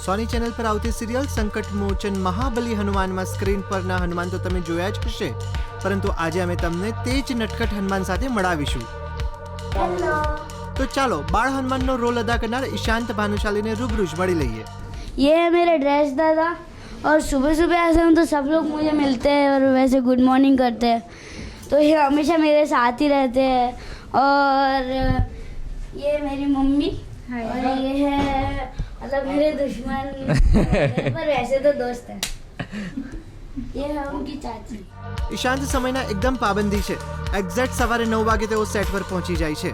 સોની channel પર આવતી serial સંકટ મોચન મહાબલી હનુમાનમાં સ્ક્રીન પરના હનુમાન તો તમે જોયા જ હશે, પરંતુ આજે અમે તમને તે જ નટખટ હનુમાન સાથે મળાવીશું. તો ચાલો બાળ હનુમાનનો રોલ અદા કરનાર ઈશાંત ભાનુશાલીને રૂબરૂ જ મળી લઈએ. ये है मेरा ड्रेस दादा और सुबह सुबह ऐसा हूँ तो सब लोग मुझे मिलते हैं और वैसे गुड मॉर्निंग करते हैं, तो ये हमेशा मेरे साथ ही रहते हैं. और ये मेरी मम्मी और ये है मतलब मेरे दुश्मन पर वैसे तो दोस्त है. ये है उनकी चाची. ઈશાંત સમયના એકદમ પાબંદી છે. એક્ઝેક્ટ સવારે 9 વાગે તેઓ સેટ પર પહોંચી જાય છે.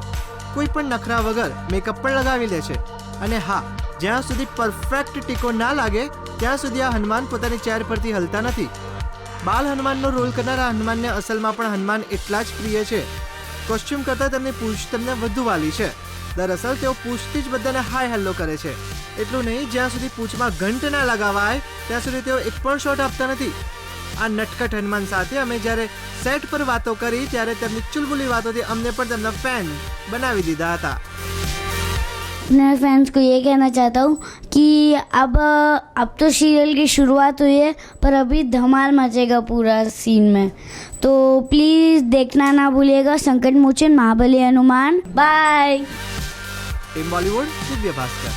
કોઈ પણ નખરા વગર મેકઅપ પણ લગાવી લે છે. અને હા, જ્યાં સુધી પરફેક્ટ ટીકો ના લાગે ત્યાં સુધી આ હનુમાન પોતાની ચેર પરથી હલતા નથી. બાલ હનુમાનનો રોલ કરનારા હનુમાનને અસલમાં પણ હનુમાન એટલા જ પ્રિય છે. કોસ્ચ્યુમ કરતાં તેમની પૂંછ તેમને વધુ વાલી છે. દરઅસલ તેઓ પૂંછથી જ બધાને હાય હેલ્લો કરે છે. એટલું નહીં, જ્યાં સુધી પૂંછમાં ઘંટ ના લગાવાય ત્યાં સુધી તેઓ એક પણ શોટ આપતા નથી. આ નટખટ હનુમાન સાથે અમે જ્યારે સેટ પર વાતો કરી ત્યારે તેમની ચુલબુલી વાતોથી અમને પણ તેમના ફેન બનાવી દીધા હતા. मैं फैंस को ये कहना चाहता हूँ कि अब तो सीरियल की शुरुआत हुई है पर अभी धमाल मचेगा पूरा सीन में, तो प्लीज़ देखना ना भूलिएगा संकट मोचन महाबली हनुमान. बाय. ટીમ બોલિવૂડ, દિવ્ય ભાસ્કર.